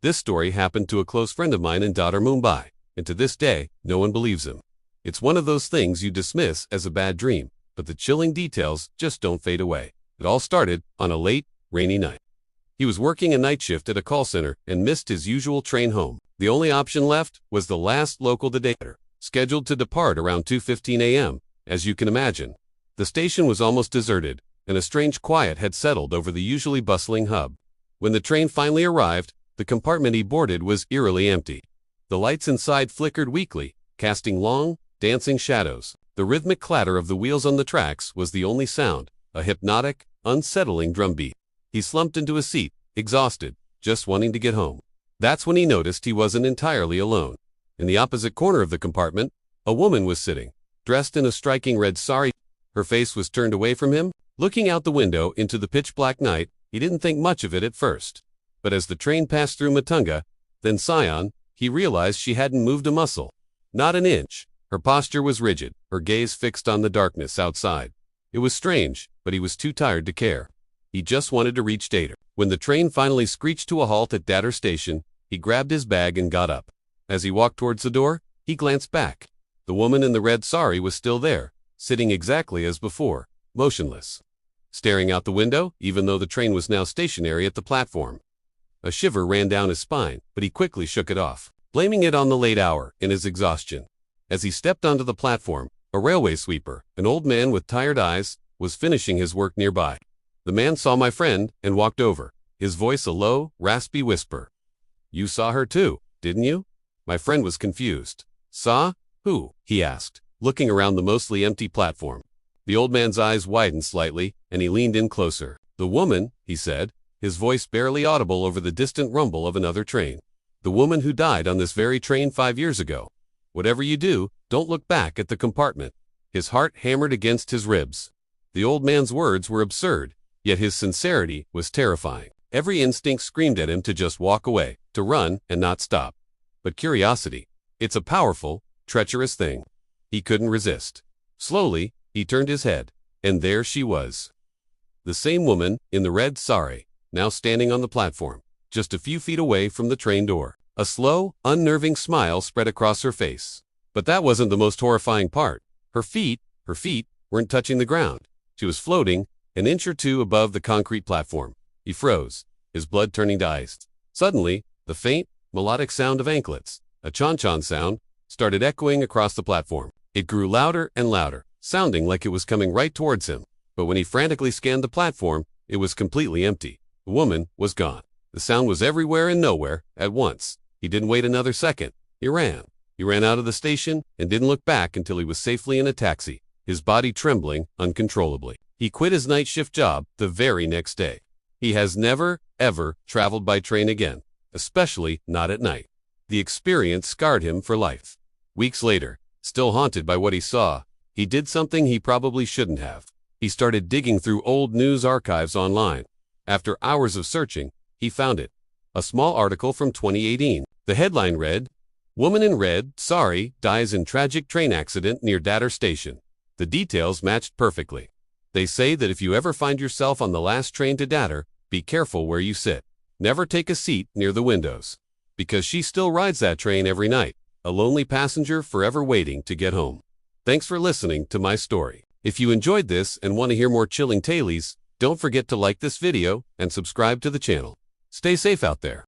This story happened to a close friend of mine in Dadar, Mumbai, and to this day, no one believes him. It's one of those things you dismiss as a bad dream, but the chilling details just don't fade away. It all started on a late, rainy night. He was working a night shift at a call center and missed his usual train home. The only option left was the last local to Dadar, scheduled to depart around 2:15 a.m. As you can imagine, the station was almost deserted, and a strange quiet had settled over the usually bustling hub. When the train finally arrived, the compartment he boarded was eerily empty. The lights inside flickered weakly, casting long, dancing shadows. The rhythmic clatter of the wheels on the tracks was the only sound, a hypnotic, unsettling drumbeat. He slumped into a seat, exhausted, just wanting to get home. That's when he noticed he wasn't entirely alone. In the opposite corner of the compartment, a woman was sitting, dressed in a striking red saree. Her face was turned away from him. Looking out the window into the pitch-black night, he didn't think much of it at first. But as the train passed through Matunga, then Sion, he realized she hadn't moved a muscle. Not an inch. Her posture was rigid, her gaze fixed on the darkness outside. It was strange, but he was too tired to care. He just wanted to reach Dadar. When the train finally screeched to a halt at Dadar station, he grabbed his bag and got up. As he walked towards the door, he glanced back. The woman in the red sari was still there, sitting exactly as before, motionless, staring out the window, even though the train was now stationary at the platform. A shiver ran down his spine, but he quickly shook it off, blaming it on the late hour and his exhaustion. As he stepped onto the platform, a railway sweeper, an old man with tired eyes, was finishing his work nearby. The man saw my friend and walked over, his voice a low, raspy whisper. "You saw her too, didn't you?" My friend was confused. "Saw? Who?" he asked, looking around the mostly empty platform. The old man's eyes widened slightly, and he leaned in closer. "The woman," he said, his voice barely audible over the distant rumble of another train. "The woman who died on this very train 5 years ago. Whatever you do, don't look back at the compartment." His heart hammered against his ribs. The old man's words were absurd, yet his sincerity was terrifying. Every instinct screamed at him to just walk away, to run and not stop. But curiosity, it's a powerful, treacherous thing. He couldn't resist. Slowly, he turned his head, and there she was. The same woman, in the red sari, now standing on the platform, just a few feet away from the train door. A slow, unnerving smile spread across her face. But that wasn't the most horrifying part. Her feet weren't touching the ground. She was floating an inch or two above the concrete platform. He froze, his blood turning to ice. Suddenly, the faint, melodic sound of anklets, a chon-chon sound, started echoing across the platform. It grew louder and louder, sounding like it was coming right towards him. But when he frantically scanned the platform, it was completely empty. The woman was gone. The sound was everywhere and nowhere at once. He didn't wait another second. He ran. He ran out of the station and didn't look back until he was safely in a taxi, his body trembling uncontrollably. He quit his night shift job the very next day. He has never, ever traveled by train again, especially not at night. The experience scarred him for life. Weeks later, still haunted by what he saw, he did something he probably shouldn't have. He started digging through old news archives online. After hours of searching, he found it. A small article from 2018. The headline read, "Woman in red, sari, dies in tragic train accident near Dadar station." The details matched perfectly. They say that if you ever find yourself on the last train to Dadar, be careful where you sit. Never take a seat near the windows. Because she still rides that train every night, a lonely passenger forever waiting to get home. Thanks for listening to my story. If you enjoyed this and want to hear more chilling tales, don't forget to like this video and subscribe to the channel. Stay safe out there.